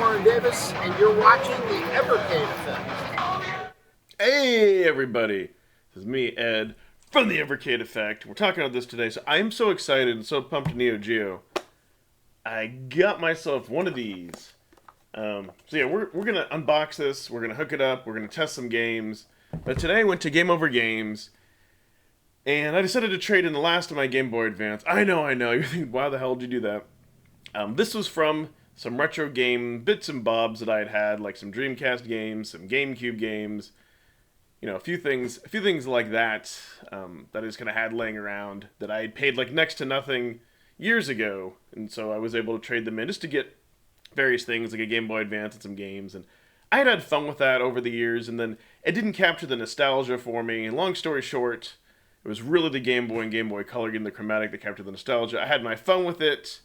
Warren Davis, and you're watching the Evercade Effect. Hey everybody, this is me, Ed, from the Evercade Effect. We're talking about this today, so I'm so excited and so pumped to Neo Geo. I got myself one of these. So yeah, we're gonna unbox this, we're gonna hook it up, we're gonna test some games. But today I went to Game Over Games, and I decided to trade in the last of my Game Boy Advance. I know, you're thinking, why the hell did you do that? This was from some retro game bits and bobs that I had, like some Dreamcast games, some GameCube games, a few things like that, that I just kind of had laying around that I had paid like next to nothing years ago, and so I was able to trade them in just to get various things like a Game Boy Advance and some games, and I had fun with that over the years, and then it didn't capture the nostalgia for me. And long story short, it was really the Game Boy and Game Boy Color getting the chromatic that captured the nostalgia. I had my fun with it.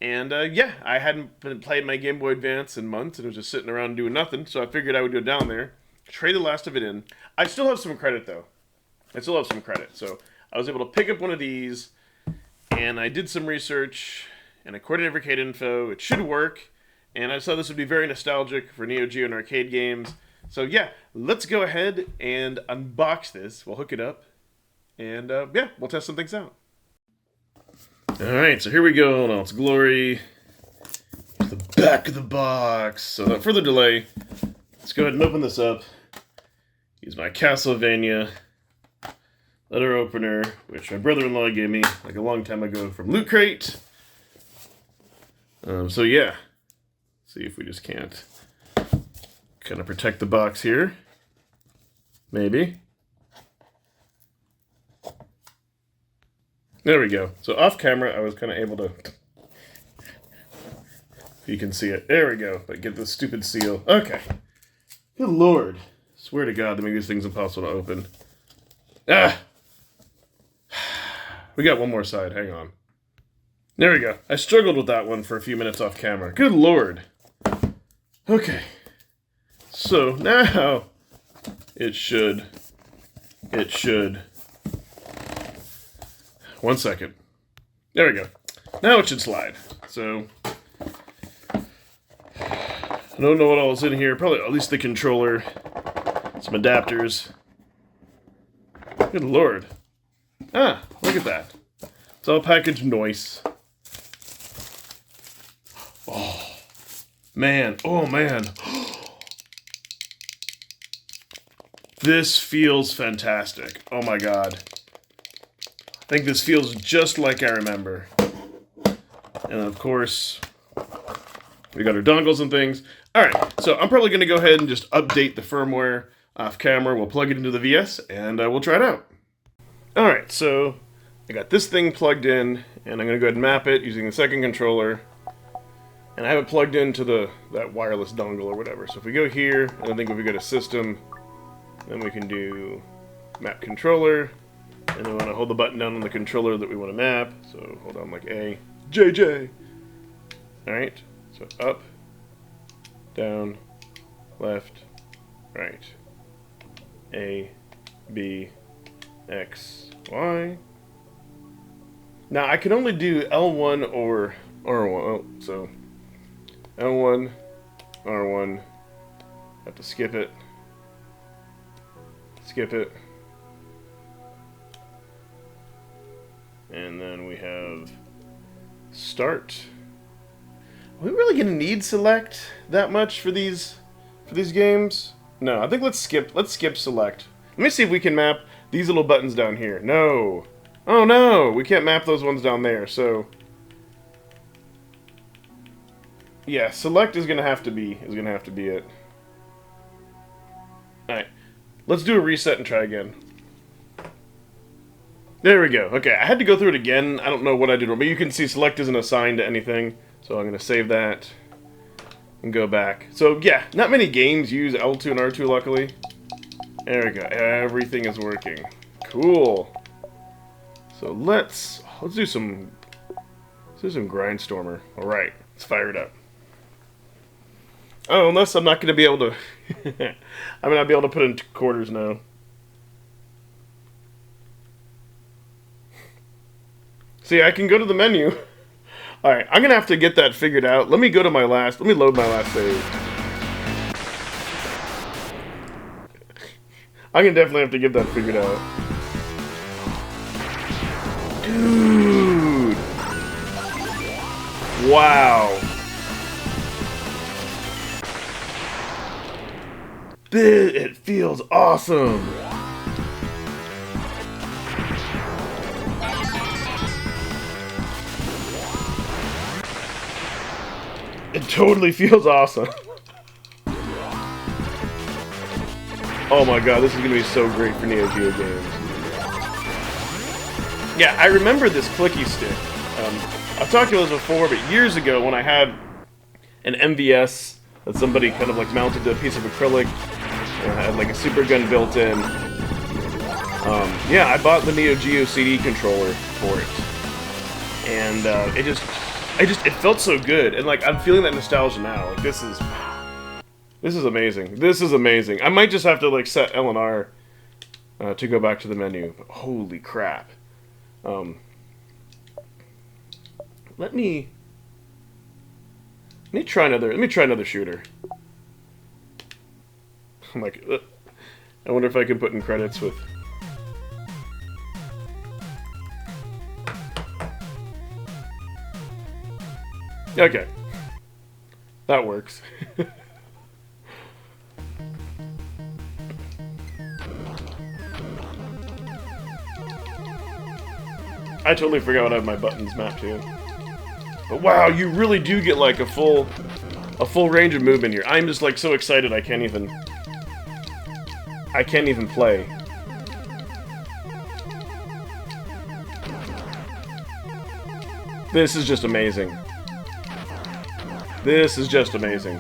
And I hadn't been playing my Game Boy Advance in months, and it was just sitting around doing nothing. So I figured I would go down there, trade the last of it in. I still have some credit though. So I was able to pick up one of these, and I did some research, and according to Evercade info, it should work. And I saw this would be very nostalgic for Neo Geo and arcade games. So yeah, let's go ahead and unbox this. We'll hook it up, and we'll test some things out. Alright, so here we go in all its glory. To the back of the box. So without further delay, let's go ahead and open this up. Use my Castlevania letter opener, which my brother-in-law gave me like a long time ago from Loot Crate. So yeah, see if we just can't kind of protect the box here. Maybe. There we go. So off camera, I was kind of able to, if you can see it. There we go. But get this stupid seal. Okay. Good Lord. Swear to God, that makes these things impossible to open. Ah! We got one more side. Hang on. There we go. I struggled with that one for a few minutes off camera. Good Lord. Okay. So now it should. One second. There we go. Now it should slide. So, I don't know what all is in here. Probably at least the controller, some adapters. Good Lord. Ah, look at that. It's all packaged nice. Oh, man. Oh, man. This feels fantastic. Oh, my God. I think this feels just like I remember. And of course, we got our dongles and things. Alright, so I'm probably going to go ahead and just update the firmware off camera. We'll plug it into the VS, and we'll try it out. Alright, so I got this thing plugged in, and I'm going to go ahead and map it using the second controller. And I have it plugged into that wireless dongle or whatever. So if we go here, and I think if we go to System, then we can do Map Controller. And we want to hold the button down on the controller that we want to map. So hold on like A, JJ. Alright, so up, down, left, right. A, B, X, Y. Now I can only do L1 or R1. Oh, so L1, R1. Have to skip it. Skip it. And then we have start. Are we really gonna need select that much for these games? No, I think let's skip select. Let me see if we can map these little buttons down here. No. Oh no, we can't map those ones down there, so yeah, select is gonna have to be it. Alright. Let's do a reset and try again. There we go. Okay, I had to go through it again. I don't know what I did wrong, but you can see select isn't assigned to anything. So I'm going to save that and go back. So yeah, not many games use L2 and R2, luckily. There we go. Everything is working. Cool. So let's do some Grindstormer. All right, let's fire it up. Oh, unless I'm not going to be able to. I'm not be able to put in quarters now. See, I can go to the menu. All right, I'm gonna have to get that figured out. Let me go to my last. Let me load my last save. I'm gonna definitely have to get that figured out. Dude! Wow! It feels awesome! It totally feels awesome. Oh my god, this is gonna be so great for Neo Geo games. Yeah, I remember this clicky stick. I've talked about this before, but years ago when I had an MVS that somebody kind of like mounted to a piece of acrylic, and had like a super gun built in. Yeah, I bought the Neo Geo CD controller for it, and it felt so good, and like I'm feeling that nostalgia now. Like this is amazing. This is amazing. I might just have to like set L and R to go back to the menu. But holy crap! Let me try another. Let me try another shooter. I'm like, I wonder if I can put in credits with. Okay, that works. I totally forgot what I have my buttons mapped to. But wow, you really do get like a full range of movement here. I'm just like so excited I can't even play. This is just amazing. This is just amazing.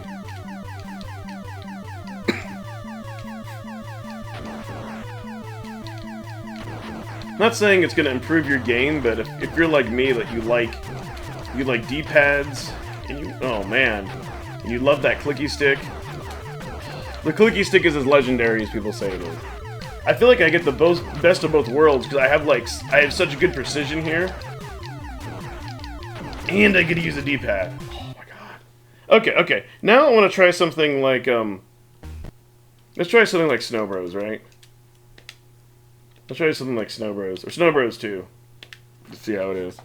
Not saying it's gonna improve your game, but if you're like me, that you like D-pads, and oh man, and you love that clicky stick. The clicky stick is as legendary as people say it is. I feel like I get the best of both worlds because I have such good precision here, and I get to use a D-pad. Oh my god. Okay. Now I want to try something like let's try something like Snow Bros, right? Let's try something like Snow Bros, or Snow Bros 2. Let's see how it is.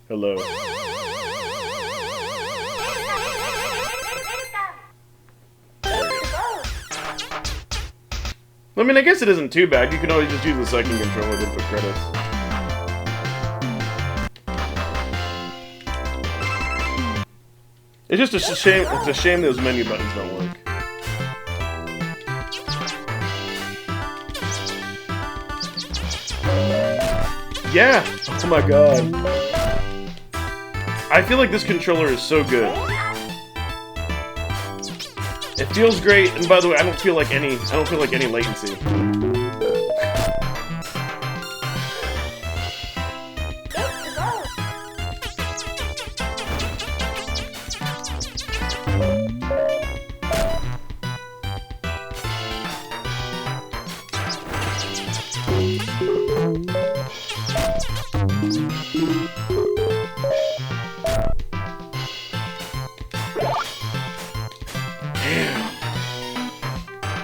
Hello. I mean, I guess it isn't too bad. You can always just use the second controller to put credits. It's just a shame. It's a shame those menu buttons don't work. Yeah! Oh my god. I feel like this controller is so good. It feels great, and by the way, I don't feel like any latency.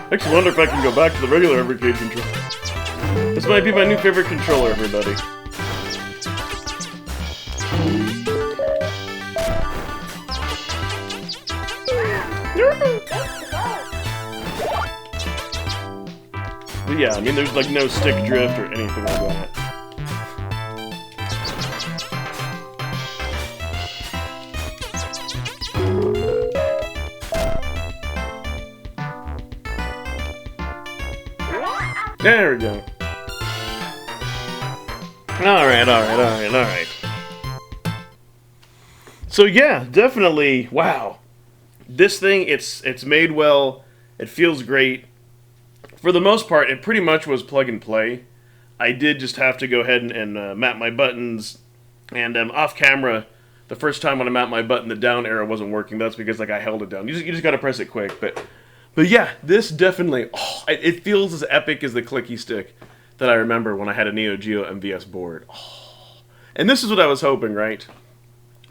I actually wonder if I can go back to the regular Evercade controller. This might be my new favorite controller, everybody. But yeah, I mean, there's like no stick drift or anything like that. There we go. Alright. So yeah, definitely, wow. This thing, it's made well, it feels great. For the most part, it pretty much was plug and play. I did just have to go ahead and map my buttons, and off camera, the first time when I mapped my button, the down arrow wasn't working. That's because like I held it down. You just gotta press it quick, But yeah, this definitely, it feels as epic as the clicky stick. that I remember when I had a Neo Geo MVS board. Oh. And this is what I was hoping, right?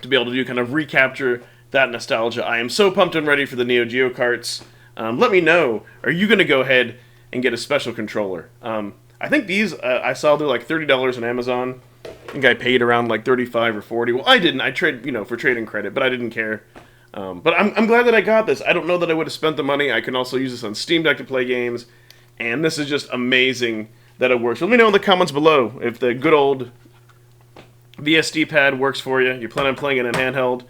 To be able to do, kind of recapture that nostalgia. I am so pumped and ready for the Neo Geo carts. Let me know, are you going to go ahead and get a special controller? I think these, I saw they're like $30 on Amazon. I think I paid around like 35 or 40. Well, I didn't. I trade, for trading credit, but I didn't care. But I'm glad that I got this. I don't know that I would have spent the money. I can also use this on Steam Deck to play games. And this is just amazing that it works. Let me know in the comments below if the good old VSD pad works for you. You plan on playing it in handheld.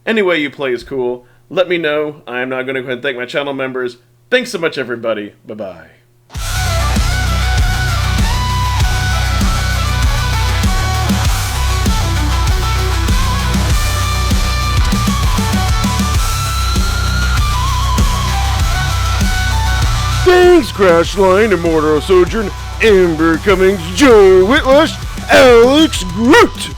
Any way you play is cool. Let me know. I'm now going to go ahead and thank my channel members. Thanks so much, everybody. Bye-bye. Thanks, Crashline, Immortal Sojourn, Amber Cummings, Joe Whitlush, Alex Groot!